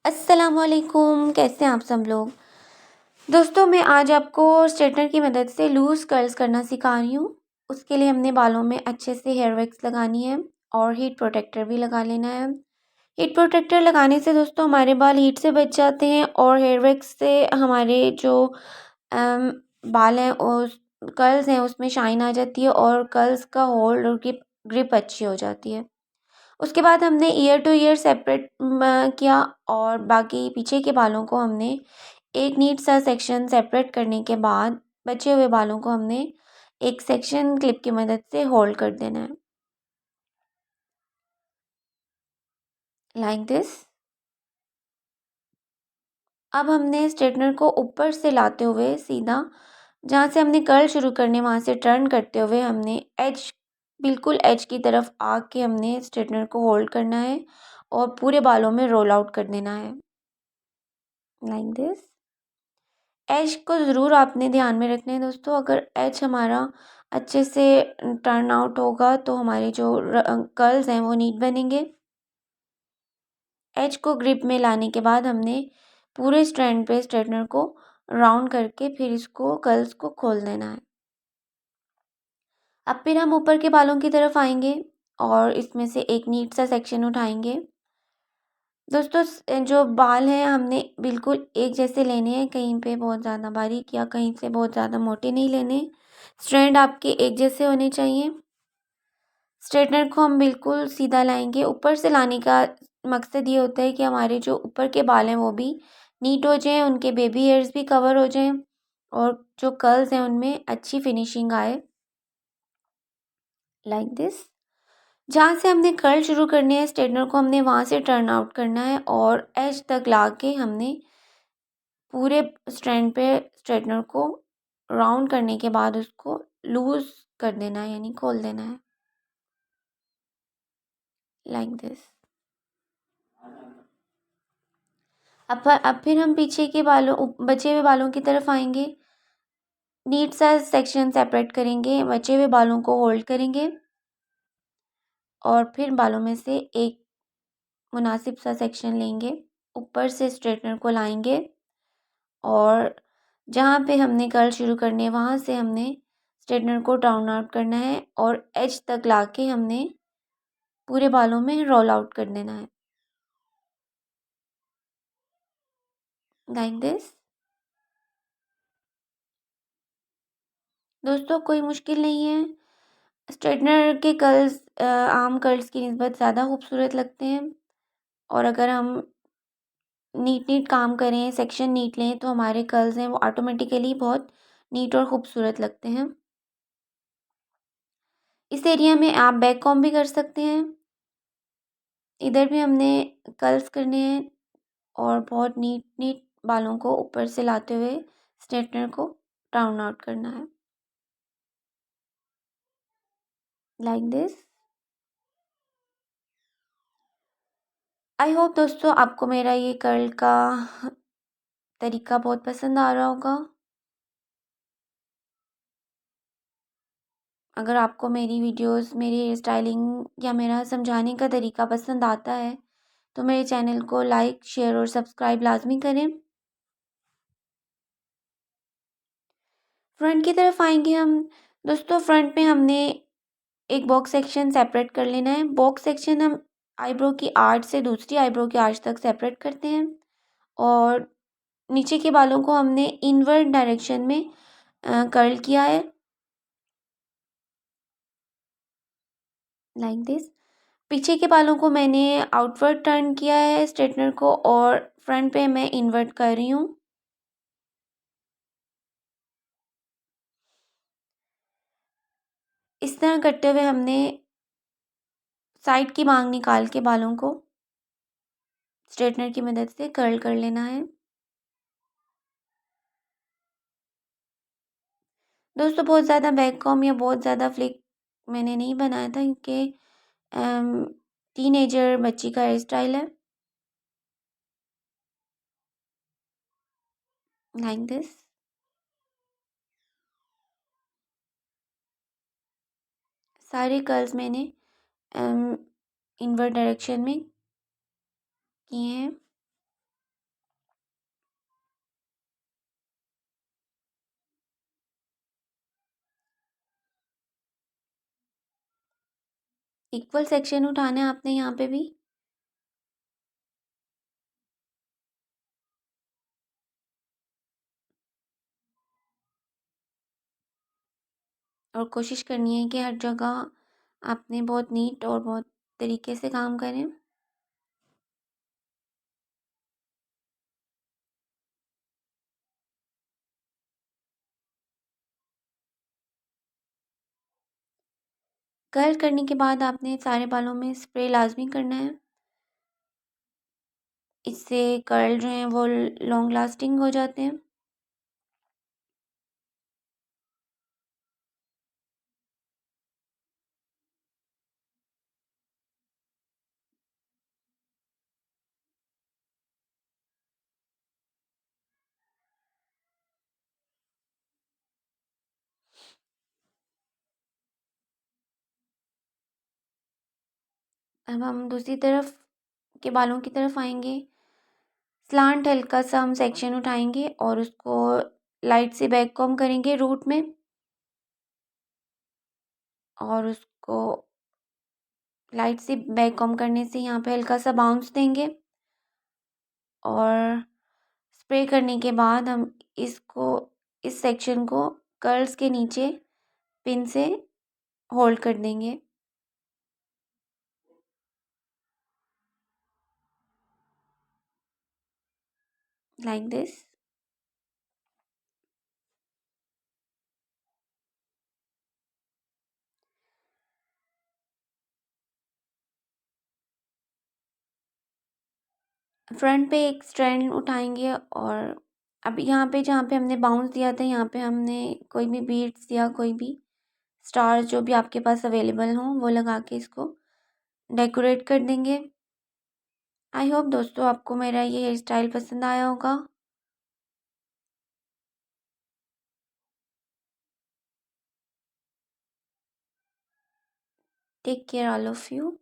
अस्सलामुअलैकुम, कैसे हैं आप सब लोग। दोस्तों मैं आज आपको स्ट्रेटनर की मदद से लूज़ कर्ल्स करना सिखा रही हूँ। उसके लिए हमने बालों में अच्छे से हेयर वैक्स लगानी है और हीट प्रोटेक्टर भी लगा लेना है। हीट प्रोटेक्टर लगाने से दोस्तों हमारे बाल हीट से बच जाते हैं और हेयर वैक्स से हमारे जो बाल हैं उस कर्ल्स हैं उसमें शाइन आ जाती है और कर्ल्स का होल्ड और ग्रिप अच्छी हो जाती है। उसके बाद हमने ईयर टू ईयर सेपरेट किया और बाकी पीछे के बालों को हमने एक नीट सा सेक्शन सेपरेट करने के बाद बचे हुए बालों को हमने एक सेक्शन क्लिप की मदद से होल्ड कर देना है, लाइक दिस। अब हमने स्ट्रेटनर को ऊपर से लाते हुए सीधा जहाँ से हमने कर्ल शुरू करने वहाँ से टर्न करते हुए हमने एज बिल्कुल एज की तरफ आके हमने स्ट्रेटनर को होल्ड करना है और पूरे बालों में रोल आउट कर देना है, लाइक दिस। एज को ज़रूर आपने ध्यान में रखना है दोस्तों। अगर एज हमारा अच्छे से टर्न आउट होगा तो हमारे जो कर्ल्स हैं वो नीट बनेंगे। एज को ग्रिप में लाने के बाद हमने पूरे स्ट्रैंड पे स्ट्रेटनर को राउंड करके फिर इसको कर्ल्स को खोल देना है। अब फिर हम ऊपर के बालों की तरफ आएंगे और इसमें से एक नीट सा सेक्शन उठाएंगे। दोस्तों जो बाल हैं हमने बिल्कुल एक जैसे लेने हैं, कहीं पे बहुत ज़्यादा बारीक या कहीं से बहुत ज़्यादा मोटे नहीं लेने। स्ट्रैंड आपके एक जैसे होने चाहिए। स्ट्रेटनर को हम बिल्कुल सीधा लाएंगे। ऊपर से लाने का मकसद ये होता है कि हमारे जो ऊपर के बाल हैं वो भी नीट हो जाएं, उनके बेबी हेयर्स भी कवर हो जाएं और जो कर्ल्स हैं उनमें अच्छी फिनिशिंग आए, लाइक दिस। जहाँ से हमने कर्ल शुरू करने हैं स्ट्रेटनर को हमने वहाँ से टर्न आउट करना है और एज तक ला के हमने पूरे स्ट्रैंड पे स्ट्रेटनर को राउंड करने के बाद उसको लूज कर देना है, यानी खोल देना है, लाइक दिस। अब फिर हम पीछे के बालों बचे हुए बालों की तरफ आएंगे। नीट सा सेक्शन सेपरेट करेंगे, बचे हुए बालों को होल्ड करेंगे और फिर बालों में से एक मुनासिब सा सेक्शन लेंगे, ऊपर से स्ट्रेटनर को लाएंगे और जहाँ पे हमने कर्ल शुरू करने हैं वहाँ से हमने स्ट्रेटनर को डाउन आउट करना है और एज तक लाके हमने पूरे बालों में रोल आउट कर देना है, लाइक दिस। दोस्तों कोई मुश्किल नहीं है। स्ट्रेटनर के कर्ल्स आम कर्ल्स की निस्बत ज़्यादा खूबसूरत लगते हैं और अगर हम नीट नीट काम करें, सेक्शन नीट लें तो हमारे कर्ल्स हैं वो ऑटोमेटिकली बहुत नीट और ख़ूबसूरत लगते हैं। इस एरिया में आप बैक कॉम्ब भी कर सकते हैं। इधर भी हमने कर्ल्स करने हैं और बहुत नीट नीट बालों को ऊपर से लाते हुए स्ट्रेटनर को डाउन आउट करना है, लाइक दिस। आई होप दोस्तों आपको मेरा ये कर्ल का तरीका बहुत पसंद आ रहा होगा। अगर आपको मेरी वीडियोस, मेरी हेयर स्टाइलिंग या मेरा समझाने का तरीका पसंद आता है तो मेरे चैनल को लाइक, शेयर और सब्सक्राइब लाजमी करें। फ्रंट की तरफ आएंगे हम। दोस्तों फ्रंट में हमने एक बॉक्स सेक्शन सेपरेट कर लेना है। बॉक्स सेक्शन हम आईब्रो की आर्च से दूसरी आईब्रो की आर्च तक सेपरेट करते हैं और नीचे के बालों को हमने इनवर्ड डायरेक्शन में कर्ल किया है, लाइक दिस। पीछे के बालों को मैंने आउटवर्ड टर्न किया है स्ट्रेटनर को और फ्रंट पे मैं इनवर्ट कर रही हूँ। इस तरह करते हुए हमने साइड की मांग निकाल के बालों को स्ट्रेटनर की मदद से कर्ल कर लेना है। दोस्तों बहुत ज़्यादा बैक कॉम या बहुत ज़्यादा फ्लिक मैंने नहीं बनाया था क्योंकि टीनेजर बच्ची का हेयर स्टाइल है, लाइक दिस। सारे कर्ल्स मैंने इनवर्ट डायरेक्शन में किए हैं। इक्वल सेक्शन उठाना है आपने यहाँ पे भी। और कोशिश करनी है कि हर जगह आपने बहुत नीट और बहुत तरीके से काम करें। कर्ल करने के बाद आपने सारे बालों में स्प्रे लाजमी करना है। इससे कर्ल जो हैं वो लॉन्ग लास्टिंग हो जाते हैं। अब हम दूसरी तरफ के बालों की तरफ आएंगे। स्लांट हल्का सा हम सेक्शन उठाएंगे और उसको लाइट से बैक कॉम्ब करेंगे रूट में, और उसको लाइट से बैक कॉम्ब करने से यहाँ पे हल्का सा बाउंस देंगे, और स्प्रे करने के बाद हम इसको इस सेक्शन को कर्ल्स के नीचे पिन से होल्ड कर देंगे लाइक दिस। फ्रंट पे एक स्ट्रैंड उठाएंगे, और अब यहाँ पे जहाँ पे हमने बाउंस दिया था यहाँ पे हमने कोई भी बीड्स या कोई भी स्टार्स जो भी आपके पास अवेलेबल हों वो लगा के इसको डेकोरेट कर देंगे। आई होप दोस्तों आपको मेरा ये हेयर स्टाइल पसंद आया होगा। Take care all of you.